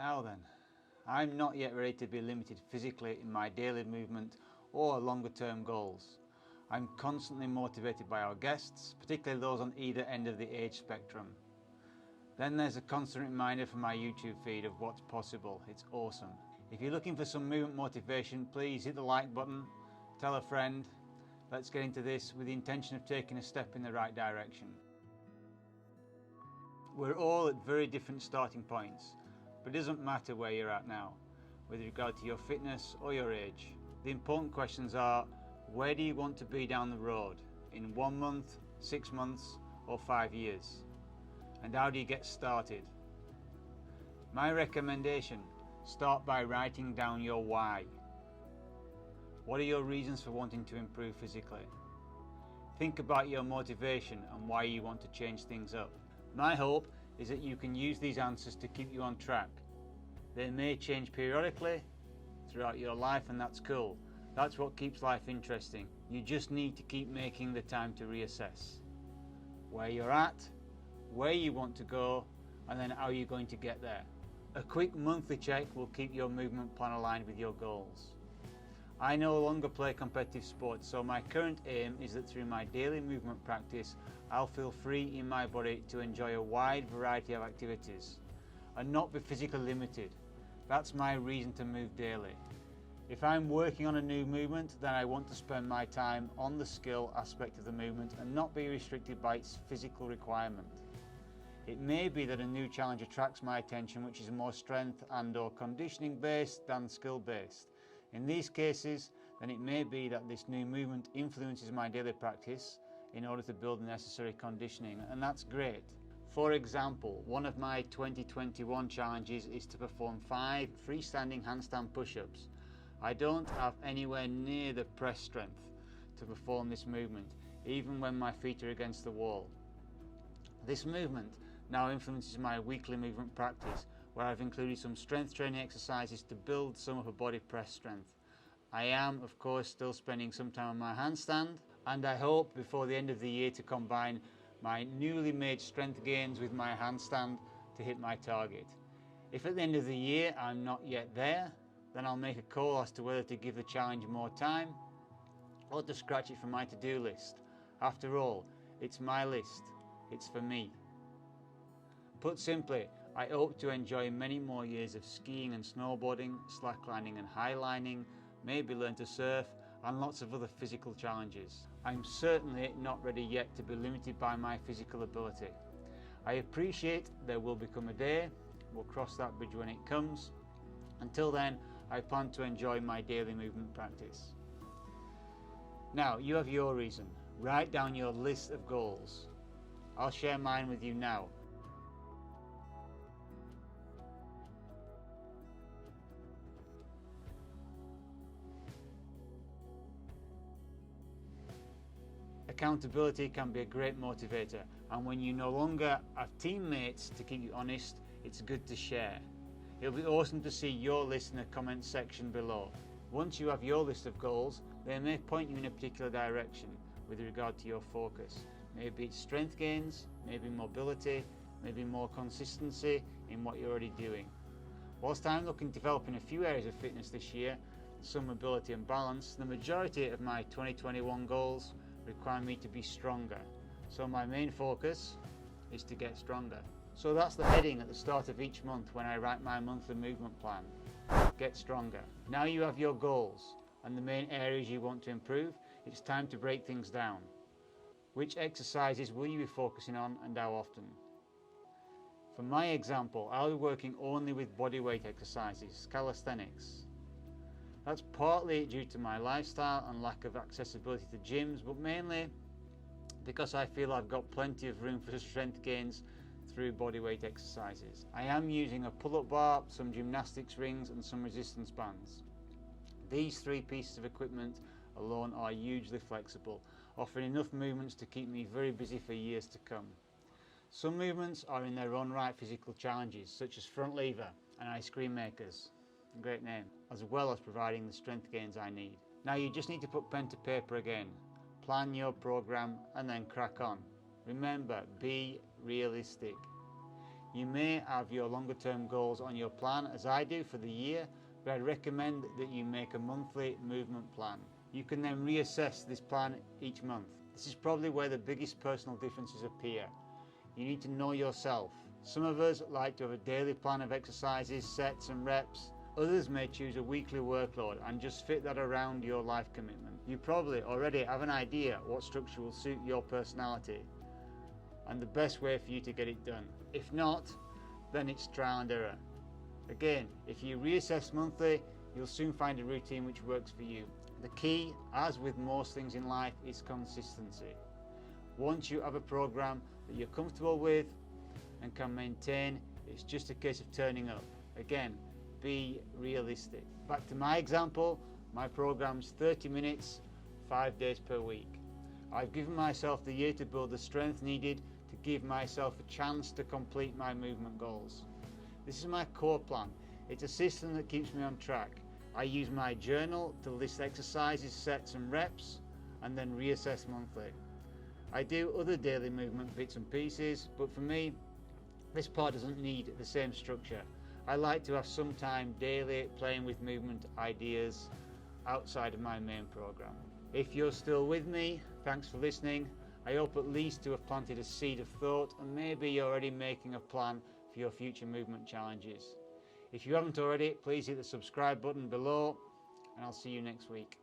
Now then, I'm not yet ready to be limited physically in my daily movement or longer term goals. I'm constantly motivated by our guests, particularly those on either end of the age spectrum. Then there's a constant reminder from my YouTube feed of what's possible. It's awesome. If you're looking for some movement motivation, please hit the like button, tell a friend. Let's get into this with the intention of taking a step in the right direction. We're all at very different starting points, but it doesn't matter where you're at now, with regard to your fitness or your age. The important questions are, where do you want to be down the road, in 1 month, 6 months, or 5 years? And how do you get started? My recommendation, start by writing down your why. What are your reasons for wanting to improve physically? Think about your motivation and why you want to change things up. My hope is that you can use these answers to keep you on track. They may change periodically throughout your life, and that's cool. That's what keeps life interesting. You just need to keep making the time to reassess where you're at, where you want to go, and then how you're going to get there. A quick monthly check will keep your movement plan aligned with your goals. I no longer play competitive sports, so my current aim is that through my daily movement practice, I'll feel free in my body to enjoy a wide variety of activities and not be physically limited. That's my reason to move daily. If I'm working on a new movement, then I want to spend my time on the skill aspect of the movement and not be restricted by its physical requirement. It may be that a new challenge attracts my attention, which is more strength and/or conditioning based than skill based. In these cases, then it may be that this new movement influences my daily practice in order to build the necessary conditioning, and that's great. For example, one of my 2021 challenges is to perform 5 freestanding handstand push-ups. I don't have anywhere near the press strength to perform this movement, even when my feet are against the wall. This movement now influences my weekly movement practice, where I've included some strength training exercises to build some upper body press strength. I am, of course, still spending some time on my handstand, and I hope before the end of the year to combine my newly made strength gains with my handstand to hit my target. If at the end of the year I'm not yet there, then I'll make a call as to whether to give the challenge more time or to scratch it from my to-do list. After all, it's my list. It's for me. Put simply, I hope to enjoy many more years of skiing and snowboarding, slacklining and highlining, maybe learn to surf, and lots of other physical challenges. I'm certainly not ready yet to be limited by my physical ability. I appreciate there will become a day. We'll cross that bridge when it comes. Until then, I plan to enjoy my daily movement practice. Now, you have your reason. Write down your list of goals. I'll share mine with you now. Accountability can be a great motivator, and when you no longer have teammates to keep you honest, it's good to share. It'll be awesome to see your list in the comments section below. Once you have your list of goals, they may point you in a particular direction with regard to your focus. Maybe it's strength gains, maybe mobility, maybe more consistency in what you're already doing. Whilst I'm looking to develop in a few areas of fitness this year, some mobility and balance, the majority of my 2021 goals require me to be stronger. So my main focus is to get stronger. So that's the heading at the start of each month when I write my monthly movement plan. Get stronger. Now you have your goals and the main areas you want to improve, it's time to break things down. Which exercises will you be focusing on and how often? For my example, I'll be working only with bodyweight exercises, calisthenics. That's partly due to my lifestyle and lack of accessibility to gyms, but mainly because I feel I've got plenty of room for strength gains through bodyweight exercises. I am using a pull-up bar, some gymnastics rings and some resistance bands. These 3 pieces of equipment alone are hugely flexible, offering enough movements to keep me very busy for years to come. Some movements are in their own right physical challenges, such as front lever and ice cream makers, great name, as well as providing the strength gains I need. Now you just need to put pen to paper again, plan your program and then crack on. Remember, be realistic. You may have your longer term goals on your plan, as I do, for the year, but I'd recommend that you make a monthly movement plan. You can then reassess this plan each month. This is probably where the biggest personal differences appear. You need to know yourself. Some of us like to have a daily plan of exercises, sets and reps. Others may choose a weekly workload and just fit that around your life commitment. You probably already have an idea what structure will suit your personality and the best way for you to get it done. If not, then it's trial and error. Again, if you reassess monthly, you'll soon find a routine which works for you. The key, as with most things in life, is consistency. Once you have a program that you're comfortable with and can maintain, it's just a case of turning up. Again, be realistic. Back to my example, my program's 30 minutes, 5 days per week. I've given myself the year to build the strength needed to give myself a chance to complete my movement goals. This is my core plan. It's a system that keeps me on track. I use my journal to list exercises, sets and reps, and then reassess monthly. I do other daily movement bits and pieces, but for me, this part doesn't need the same structure. I like to have some time daily playing with movement ideas outside of my main program. If you're still with me, thanks for listening. I hope at least to have planted a seed of thought, and maybe you're already making a plan for your future movement challenges. If you haven't already, please hit the subscribe button below, and I'll see you next week.